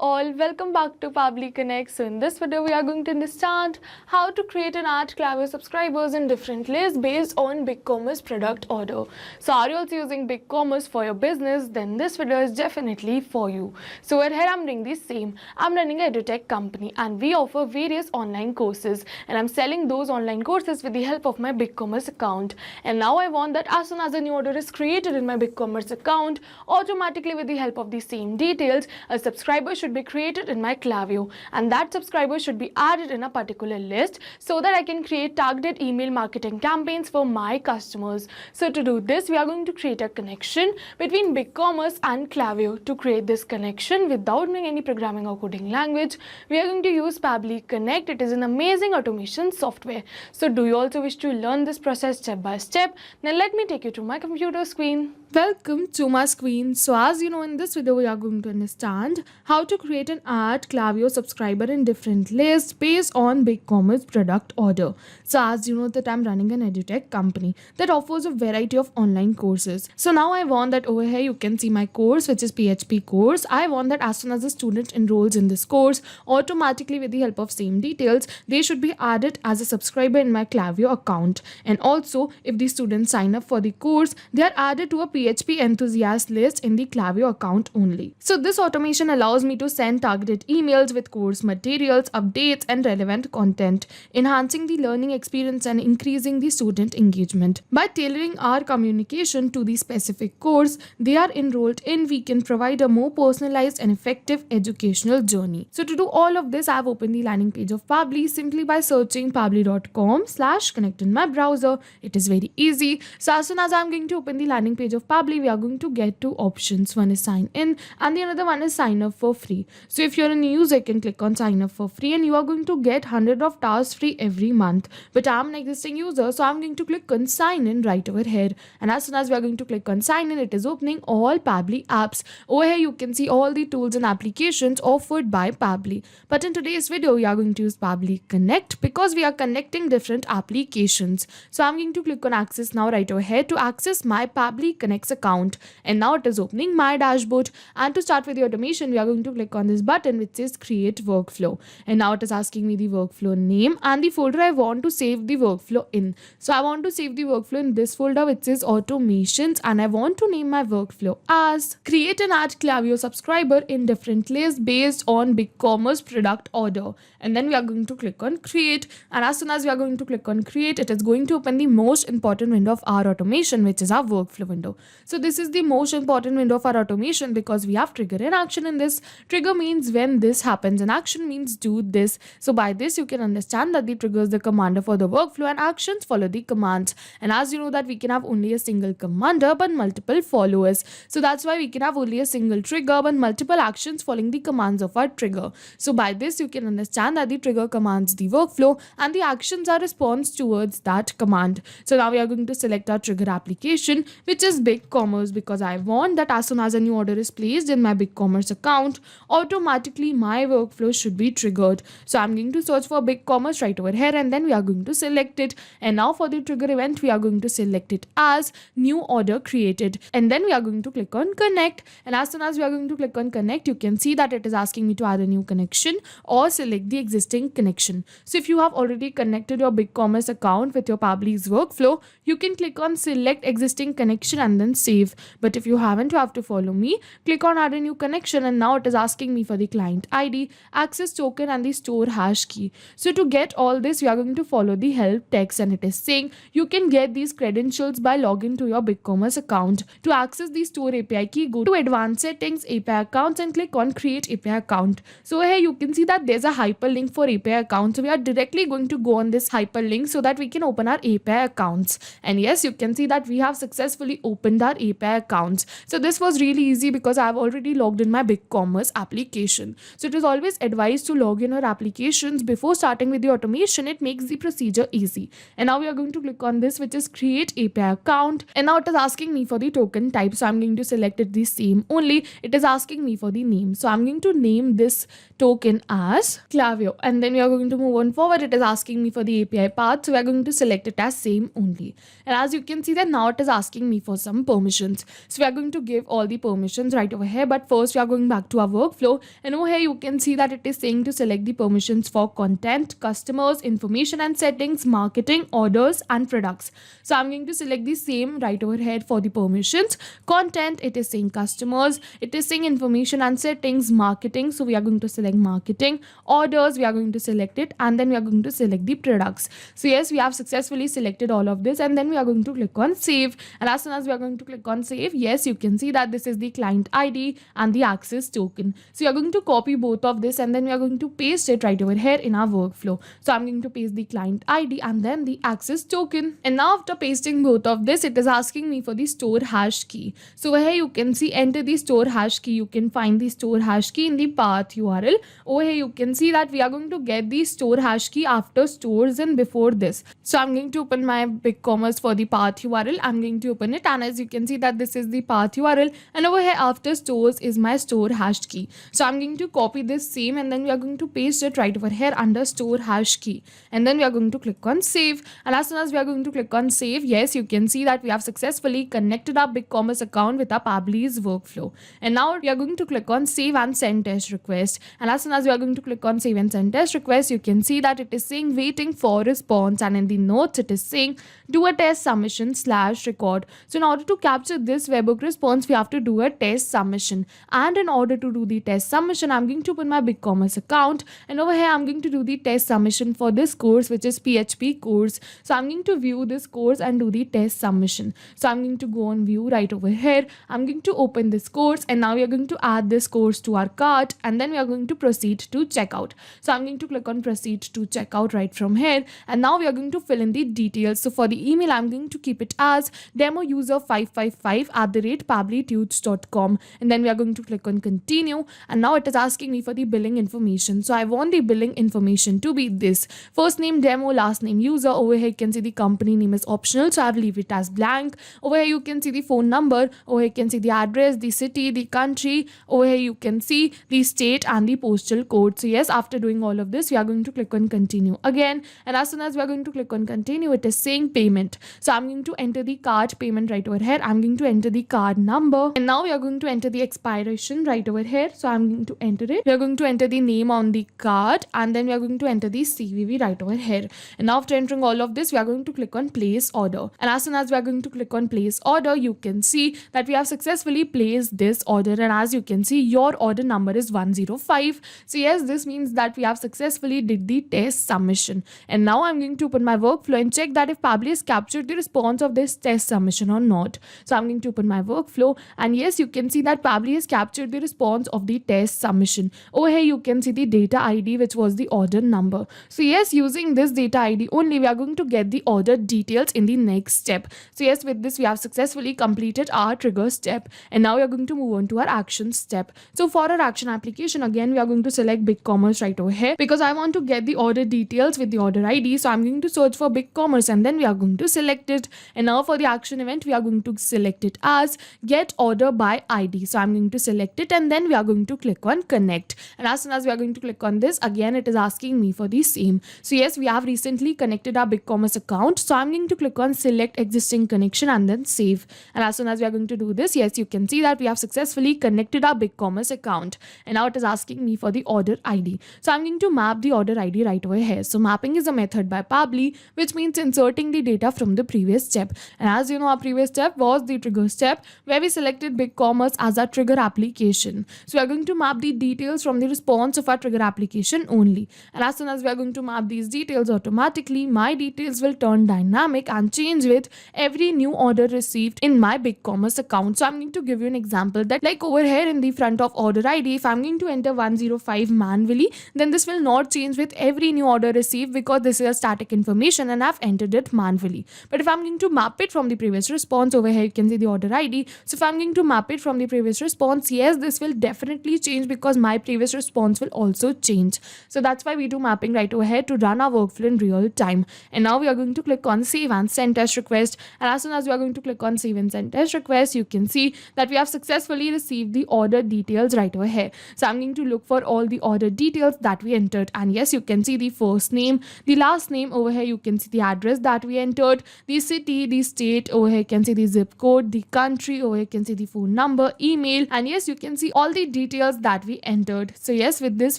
all, welcome back to Pabbly Connect. So in this video we are going to understand how to create and add Klaviyo subscribers in different lists based on BigCommerce product order. So are you also using BigCommerce for your business? Then this video is definitely for you. So over here I'm doing the same. I'm running an edutech company and we offer various online courses and I'm selling those online courses with the help of my BigCommerce account. And now I want that as soon as a new order is created in my BigCommerce account, automatically with the help of the same details, a subscriber should be created in my Klaviyo and that subscriber should be added in a particular list so that I can create targeted email marketing campaigns for my customers. So to do this, we are going to create a connection between BigCommerce and Klaviyo. To create this connection without knowing any programming or coding language, we are going to use Pabbly Connect. It is an amazing automation software. So do you also wish to learn this process step by step? Then let me take you to my computer screen. Welcome to my screen. So as you know, in this video we are going to understand how to create and add Klaviyo subscriber in different lists based on BigCommerce product order. So as you know that I'm running an edutech company that offers a variety of online courses. So now I want that over here you can see my course, which is PHP course. I want that as soon as a student enrolls in this course, automatically with the help of same details, they should be added as a subscriber in my Klaviyo account. And also if the students sign up for the course, they are added to a PHP enthusiast list in the Klaviyo account only. So this automation allows me to send targeted emails with course materials, updates and relevant content, enhancing the learning experience and increasing the student engagement. By tailoring our communication to the specific course they are enrolled in, we can provide a more personalized and effective educational journey. So to do all of this, I have opened the landing page of Pabbly simply by searching pabbly.com/connect in my browser. It is very easy. So as soon as I'm going to open the landing page of Pabbly, we are going to get two options. One is sign in and the another one is sign up for free. So if you're a new user, you can click on sign up for free and you are going to get 100 of tasks free every month. But I'm an existing user, so I'm going to click on sign in right over here. And as soon as we are going to click on sign in, it is opening all Pabbly apps. Over here you can see all the tools and applications offered by Pabbly. But in today's video, we are going to use Pabbly Connect because we are connecting different applications. So I'm going to click on access now right over here to access my Pabbly Connect's account. And now it is opening my dashboard. And to start with the automation, we are going to click on this button which says create workflow. And now it is asking me the workflow name and the folder I want to save the workflow in. So I want to save the workflow in this folder which says automations, and I want to name my workflow as create and add Klaviyo subscriber in different lists based on BigCommerce product order. And then we are going to click on create, and as soon as we are going to click on create, it is going to open the most important window of our automation, which is our workflow window. So this is the most important window of our automation because we have trigger and action in this. Trigger means when this happens and action means do this. So by this you can understand that the trigger is the commander for the workflow and actions follow the commands. And as you know that we can have only a single commander but multiple followers. So that's why we can have only a single trigger but multiple actions following the commands of our trigger. So by this you can understand that the trigger commands the workflow and the actions are response towards that command. So now we are going to select our trigger application, which is BigCommerce, because I want that as soon as a new order is placed in my BigCommerce account, automatically my workflow should be triggered. So I'm going to search for BigCommerce right over here and then we are going to select it. And now for the trigger event, we are going to select it as new order created. And then we are going to click on connect. And as soon as we are going to click on connect, you can see that it is asking me to add a new connection or select the existing connection. So if you have already connected your BigCommerce account with your Pabbly's workflow, you can click on select existing connection and then save. But if you haven't, you have to follow me. Click on add a new connection and now it is asking me for the client ID, access token and the store hash key. So to get all this, we are going to follow the help text and it is saying you can get these credentials by logging to your BigCommerce account. To access the store API key, go to advanced settings, API accounts and click on create API account. So here you can see that there's a hyperlink for API account. So we are directly going to go on this hyperlink so that we can open our API accounts. And yes, you can see that we have successfully opened our API accounts. So this was really easy because I have already logged in my BigCommerce application. So it is always advised to log in your applications before starting with the automation. It makes the procedure easy. And now we are going to click on this, which is create API account. And now it is asking me for the token type. So I'm going to select it the same only. It is asking me for the name. So I'm going to name this token as Klaviyo. And then we are going to move on forward. It is asking me for the API path. So we are going to select it as same only. And as you can see that now it is asking me for some some permissions. So we are going to give all the permissions right over here, but first we are going back to our workflow, and over here you can see that it is saying to select the permissions for content, customers, information and settings, marketing, orders and products. So I'm going to select the same right over here for the permissions. Content, it is saying customers, it is saying information and settings, marketing, so we are going to select marketing. Orders, we are going to select it, and then we are going to select the products. So yes, we have successfully selected all of this, and then we are going to click on save. And as soon as we are going to click on save, yes, you can see that this is the client ID and the access token. So we are going to copy both of this, and then we are going to paste it right over here in our workflow. So I'm going to paste the client ID and then the access token. And now after pasting both of this, it is asking me for the store hash key. So over here you can see enter the store hash key. You can find the store hash key in the path URL. Over here you can see that we are going to get the store hash key after stores and before this. So I'm going to open my BigCommerce for the path URL. I'm going to open it, and as you can see that this is the path URL, and over here after stores is my store hash key. So I'm going to copy this same, and then we are going to paste it right over here under store hash key, and then we are going to click on save. And as soon as we are going to click on save, yes, you can see that we have successfully connected our BigCommerce account with our Pabbly's workflow. And now we are going to click on save and send test request. And as soon as we are going to click on save and send test request, you can see that it is saying waiting for response, and in the notes it is saying do a test submission / record. So in order to capture this webhook response, we have to do a test submission. And in order to do the test submission, I'm going to open my BigCommerce account, and over here I'm going to do the test submission for this course, which is PHP course. So I'm going to view this course and do the test submission. So I'm going to go on view right over here. I'm going to open this course, and now we are going to add this course to our cart, and then we are going to proceed to checkout. So I'm going to click on proceed to checkout right from here, and now we are going to fill in the details. So for the email, I'm going to keep it as demouser555@pabblytudes.com, and then we are going to click on continue. And now it is asking me for the billing information. So I want the billing information to be this: first name demo, last name user. Over here you can see the company name is optional, so I've leave it as blank. Over here you can see the phone number. Over here you can see the address, the city, the country. Over here you can see the state and the postal code. So yes, after doing all of this, we are going to click on continue again, and as soon as we are going to click on continue, it is saying payment. So I'm going to enter the card payment right over here. I'm going to enter the card number, and now we are going to enter the expiration right over here. So I'm going to enter it. We are going to enter the name on the card, and then we are going to enter the CVV right over here. And now after entering all of this, we are going to click on place order, and as soon as we are going to click on place order, you can see that we have successfully placed this order, and as you can see, your order number is 105. So yes, this means that we have successfully did the test submission. And now I'm going to open my workflow and check that if Pabbly has captured the response of this test submission or not. So I'm going to open my workflow, and yes, you can see that Pabbly has captured the response of the test submission. Over here you can see the data ID, which was the order number. So yes, using this data ID only, we are going to get the order details in the next step. So yes, with this we have successfully completed our trigger step, and now we are going to move on to our action step. So for our action application, again we are going to select BigCommerce right over here, because I want to get the order details with the order ID. So I'm going to search for BigCommerce, and then we are going to select it. And now for the action event, we are going to select it as get order by ID. So I'm going to select it, and then we are going to click on connect. And as soon as we are going to click on this, again it is asking me for the same. So yes, we have recently connected our BigCommerce account, so I'm going to click on select existing connection and then save. And as soon as we are going to do this, yes, you can see that we have successfully connected our BigCommerce account, and now it is asking me for the order ID. So I'm going to map the order ID right over here. So mapping is a method by Pabbly, which means inserting the data from the previous step. And as you know, our previous step was the trigger step, where we selected BigCommerce as our trigger application. So we are going to map the details from the response of our trigger application only. And as soon as we are going to map these details, automatically my details will turn dynamic and change with every new order received in my BigCommerce account. So I'm going to give you an example that, like over here in the front of order ID, if I'm going to enter 105 manually, then this will not change with every new order received, because this is a static information and I've entered it manually. But if I'm going to map it from the previous response, over here you can see the order ID. So if I'm going to map it from the previous response, yes, this will definitely change, because my previous response will also change. So that's why we do mapping right over here to run our workflow in real time. And now we are going to click on save and send test request. And as soon as we are going to click on save and send test request, you can see that we have successfully received the order details right over here. So I'm going to look for all the order details that we entered, and yes, you can see the first name, the last name. Over here you can see the address that we entered, the city, the state. Over here you can see the zip code, the country, over here you can see the phone number, email, and yes, you can see all the details that we entered. So yes, with this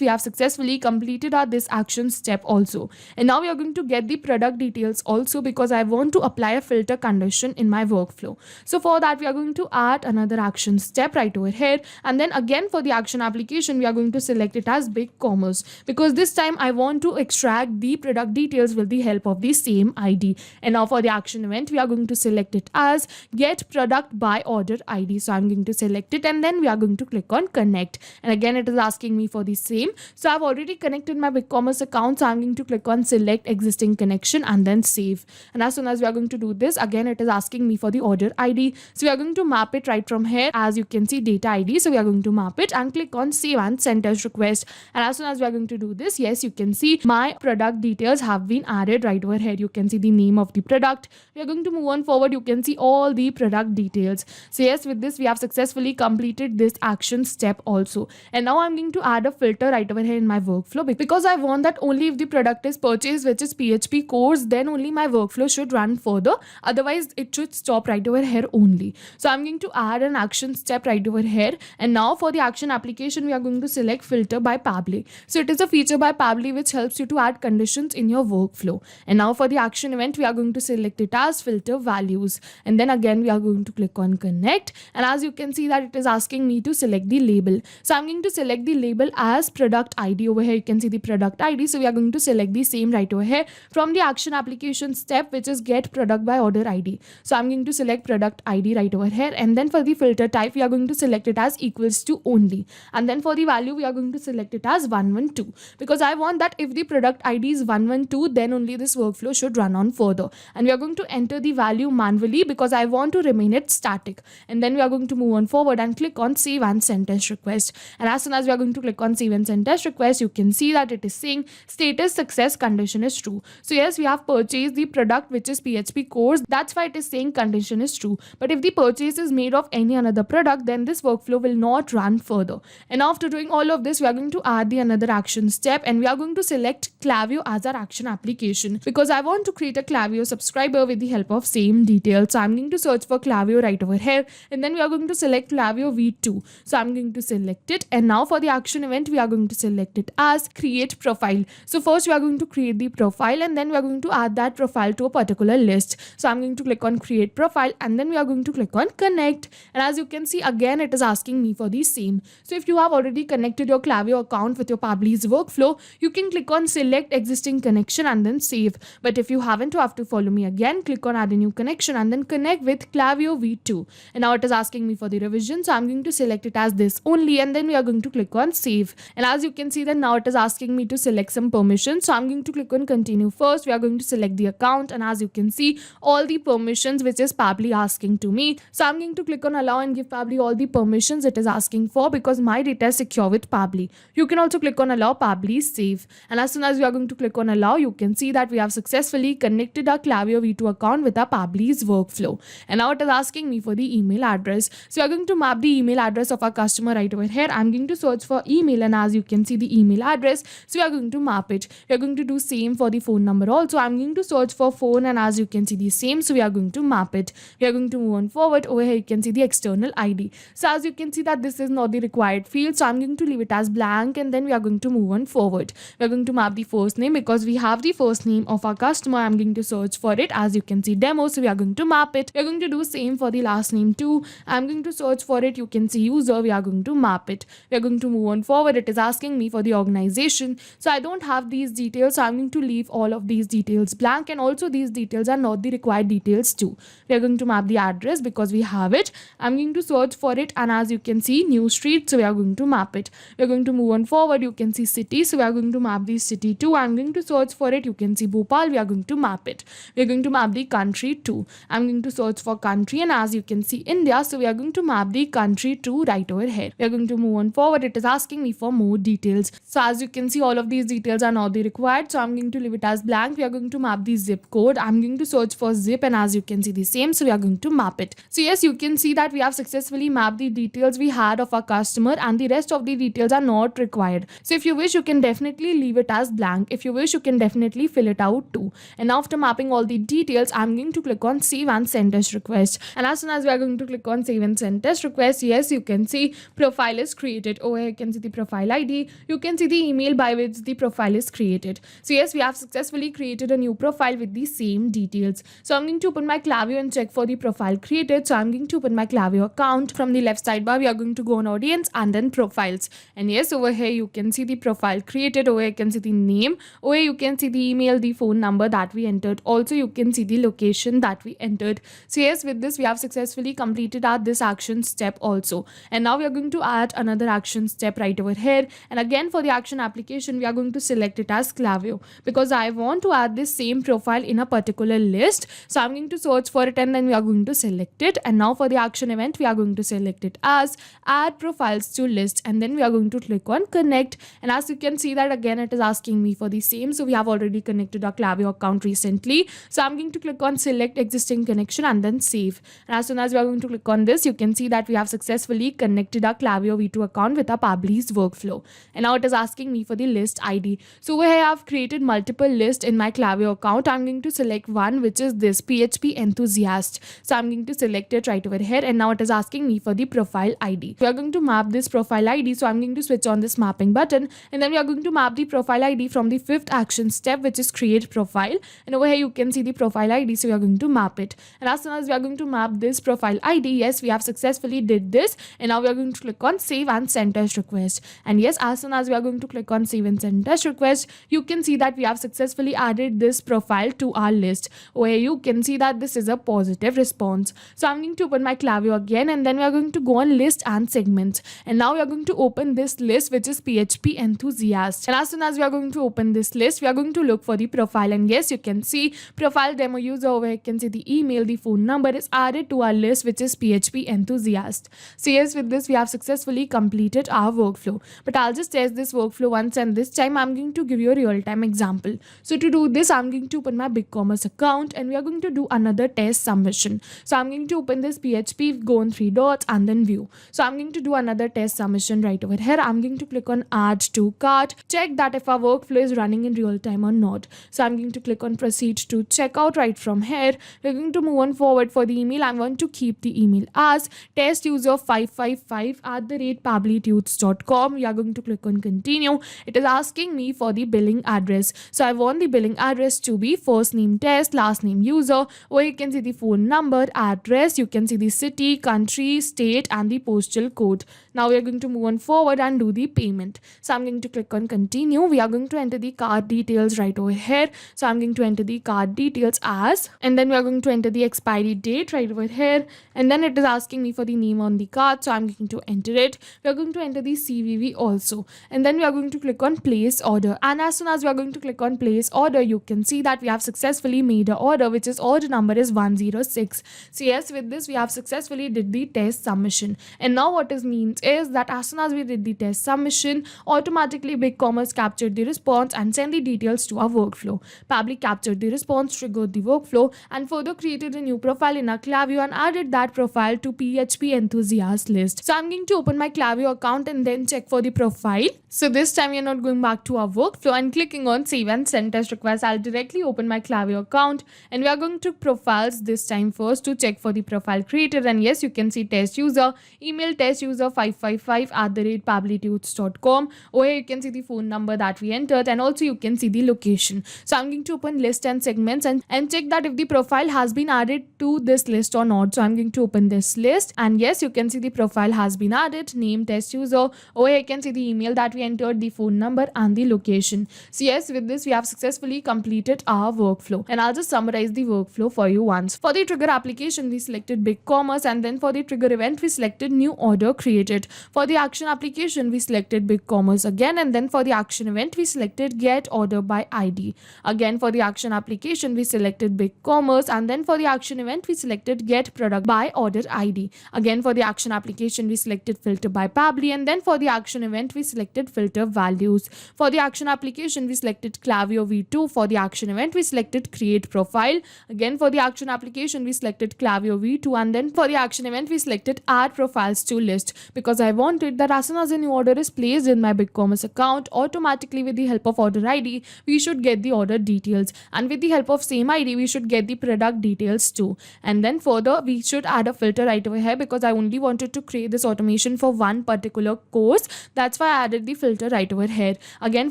we have successfully completed our this action step also. And now we are going to get the product details also, because I want to apply a filter condition in my workflow. So for that we are going to add another action step right over here, and then again for the action application we are going to select it as BigCommerce, because this time I want to extract the product details with the help of the same ID. And now for the action event we are going to select it as get product by order ID. So I'm going to select it, and then we are going to click on connect, and again it is asking me for the same. So I've already connected my BigCommerce account, so I'm going to click on select existing connection and then save. And as soon as we are going to do this, again it is asking me for the order ID. So we are going to map it right from here, as you can see data ID. So we are going to map it and click on save and send test request. And as soon as we are going to do this, yes, you can see my product details have been added right over here. You can see the name of the product. We are going to move on forward. You can see all the product details. So yes, with this we have successfully completed this action step also. And now I'm going to add a filter right over here in my workflow, because I want that only if the product is purchased, which is PHP course, then only my workflow should run further. Otherwise it should stop right over here only. So I'm going to add an action step right over here. And now for the action application we are going to select filter by Pabbly. So it is a feature by Pabbly which helps you to add conditions in your workflow. And now for the action event we are going to select it as filter values, and then again we are going to click on connect. And as you can see that it is asking me to select the label. So I'm going to select the label as product ID. Over here you can see the product ID. So we are going to select the same right over here from the action application step, which is get product by order ID. So I'm going to select product ID right over here, and then for the filter type we are going to select it as equals to only, and then for the value we are going to select it as 112, because I want that if the product ID is 112 then only this workflow should run on further. And we are going to enter the value manually because I want to remain it static. And then we are going to move on forward and click on save and send test request. And as soon as we are going to click on save and send test request, you can see that it is saying status success condition is true. So yes, we have purchased the product which is PHP course. That's why it is saying condition is true. But if the purchase is made of any another product, then this workflow will not run further. And after doing all of this, we are going to add the another action step, and we are going to select Klaviyo as our action application, because I want to create a Klaviyo subscriber with the help of same details. So I'm going to search for Klaviyo right over here, and then we are going to select Klaviyo V2. So I'm going to select it, and now for the action event we are going to select it as create profile. So first we are going to create the profile, and then we are going to add that profile to a particular list. So I'm going to click on create profile, and then we are going to click on connect. And as you can see, again it is asking me for the same. So if you have already connected your Klaviyo account with your Pabbly's workflow, you can click on select existing connection and then save. But if you haven't, you have to follow me again. Click on add a new connection and then connect with Klaviyo V2. And now it is asking me for the revision. So I'm going to select it as this only, and then we are going to click on save. And as you can see that now it is asking me to select some permissions. So I'm going to click on continue first. We are going to select the account, and as you can see all the permissions which is Pabbly asking to me. So I'm going to click on allow and give Pabbly all the permissions it is asking for, because my data is secure with Pabbly. You can also click on allow Pabbly save. And as soon as we are going to click on allow, you can see that we have successfully connected our Klaviyo V2 account with our Pabbly's workflow. And now it is asking me for the email address. So we are going to map the email address of our customer right over here. I'm going to search for email, and as you can see the email address, so we are going to map it. We are going to do same for the phone number also. I'm going to search for phone, and as you can see the same, so we are going to map it. We are going to move on forward. Over here you can see the external ID. So as you can see that this is not the required field, so I'm going to leave it as blank, and then we are going to move on forward. We are going to map the first name because we have the first name of our customer. I'm going to search for it. As you can see demo, so we are going to map it. We are going to do same for the last name too. I'm going to search for it. You can see user. We are going to map it. We are going to move on forward. It is asking me for the organization. So I don't have these details, so I'm going to leave all of these details blank, and also these details are not the required details too. We are going to map the address because we have it. I'm going to search for it, and as you can see new street, so we are going to map it. We are going to move on forward. You can see city, so we are going to map the city too. I'm going to search for it. You can see Bhopal. We are going to map it. We are going to map the country too. I'm going to search for country, and as you can see India, so we are going to map the country too right over here. We are going to move on forward. It is asking me for more details. So as you can see all of these details are not the required, so I'm going to leave it as blank. We are going to map the zip code. I'm going to search for zip, and as you can see the same, so we are going to map it. So yes, you can see that we have successfully mapped the details we had of our customer, and the rest of the details are not required. So if you wish, you can definitely leave it as blank. If you wish, you can definitely fill it out too. And after mapping all the details, I'm going to click on save and send test request. And as soon as we are going to click on save and send test request, yes, you can see profile is created. Over here you can see the profile ID, you can see the email by which the profile is created. So yes, we have successfully created a new profile with the same details. So I'm going to open my Klaviyo and check for the profile created. So I'm going to open my Klaviyo account. From the left sidebar, we are going to go on audience and then profiles. And yes, over here you can see the profile created. Over here you can see the name. Over here you can see the email, the phone number that we entered. Also you can see the location that we entered. So yes, with this we have successfully completed our this action step also. And now we are going to add another action step right over here. And again, for the action application, we are going to select it as Klaviyo because I want to add this same profile in a particular list. So I'm going to search for it and then we are going to select it. And now for the action event, we are going to select it as add profiles to list, and then we are going to click on connect. And as you can see that again it is asking me for the same. So we have already connected our Klaviyo account recently. So I'm going to click on select existing connection and then save. And as soon as we are going to click on this, you can see that we have successfully connected our Klaviyo V2 account with our Pabbly's workflow. And now it is asking me for the list ID. So over here I have created multiple lists in my Klaviyo account. I'm going to select one, which is this PHP enthusiast. So I'm going to select it right over here. And now it is asking me for the profile ID. We are going to map this profile ID. So I'm going to switch on this mapping button, and then we are going to map the profile ID from the fifth action step, which is create profile. And over here you can see the profile ID. So we are going to map it. And as soon as we are going to map this profile ID, yes, we have successfully did this. And now we are going to click on save and send test request. And yes, as soon as we are going to click on save and send test request, you can see that we have successfully added this profile to our list, where you can see that this is a positive response. So I'm going to open my Klaviyo again, and then we are going to go on list and segments. And now we are going to open this list, which is PHP enthusiast. And as soon as we are going to open this list, we are going to look for the profile. And yes, you can see profile demo user. Over here you can see the email, the phone number is added to our list, which is PHP enthusiast. So yes, with this we have successfully completed our workflow. But I'll just test this workflow once, and this time I'm going to give you a real-time example. So to do this, I'm going to open my BigCommerce account, and we are going to do another test submission. So I'm going to open this PHP, go on three dots and then view. So I'm going to do another test submission right over here. I'm going to click on add to cart, check that if our workflow is running in real time or not. So I'm going to click on proceed to checkout right from here. We're going to move on forward. For the email, I want to keep the email as test user 555@pabblytunes.com. We are going to click on continue. It is asking me for the billing address. So I want the billing address to be first name test, last name user, or you can see the phone number, address, you can see the city, country, state, and the postal code. Now we are going to move on forward and do the payment. So I'm going to click on continue. We are going to enter the card details right over here. So I'm going to enter the card details as, and then we are going to enter the expiry date right over here. And then it is asking me for the name on the card. So I'm going to enter it. We are going to enter the CVV also. And then we are going to click on place order. And as soon as we are going to click on place order, you can see that we have successfully made an order, which is order number is 106. So yes, with this we have successfully did the test submission. And now what it means is that as soon as we did the test submission, automatically BigCommerce captured the response and sent the details to our workflow. Pabbly captured the response, triggered the workflow, and further created a new profile in our Klaviyo and added that profile to PHP enthusiast list. So I'm going to open my Klaviyo account and then check for the profile. So this time we are not going back to our workflow and clicking on save and send test request. I'll directly open my Klaviyo account, and we are going to profiles this time first to check for the profile created. And yes, you can see test user, email test user 555@pabblytunes.com. Over here you can see the phone number that we entered, and also you can see the location. So I'm going to open list and segments and check that if the profile has been added to this list or not. So I'm going to open this list, and yes, you can see the profile has been added, name test user. Over here you can see the email that we entered, the phone number, and the location. So yes, with this we have successfully completed our workflow. And I'll just summarize the workflow for you once. For the trigger application, we selected BigCommerce, and then for the trigger event, we selected new order created. For the action application, we selected BigCommerce again, and then for the action event, we selected get order by ID. Again, for the action application, we selected BigCommerce, and then for the action event, we selected get product by order ID. Again, for the action application, we selected filter by Pabbly, and then for the action event, we selected filter values. For the action application, we selected Klaviyo V2. For the action event, we selected create profile. Again, for the action application, we selected Klaviyo V2, and then for the action event, we selected add profiles to list, because I wanted that as soon as a new order is placed in my BigCommerce account, automatically with the help of order ID, we should get the order details, and with the help of same ID, we should get the product details too. And then further, we should add a filter right over here because I only wanted to create this automation for one particular course. That's why I added the filter right over here. Again,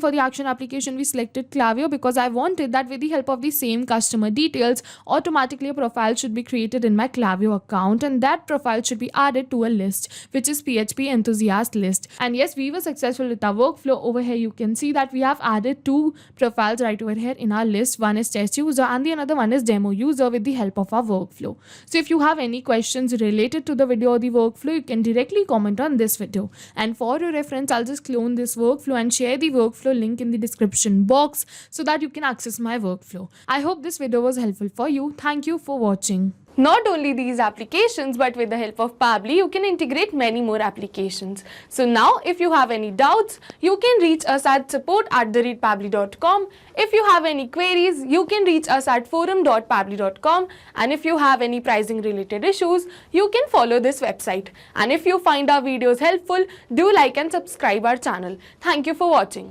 for the action application, we selected Klaviyo because I wanted that with the help of the same customer details, automatically a profile should be created in my Klaviyo account, and that profile should be added to a list, which is PHP enthusiast list. And yes, we were successful with our workflow. Over here you can see that we have added two profiles right over here in our list. One is test user and the another one is demo user with the help of our workflow. So if you have any questions related to the video or the workflow, you can directly comment on this video. And for your reference, I'll just clone this workflow and share the workflow link in the description box so that you can access my workflow. I hope this video was helpful for you. Thank you for watching. Not only these applications, but with the help of Pabbly, you can integrate many more applications. So now, if you have any doubts, you can reach us at support@pabbly.com. If you have any queries, you can reach us at forum.pabbly.com. And if you have any pricing related issues, you can follow this website. And if you find our videos helpful, do like and subscribe our channel. Thank you for watching.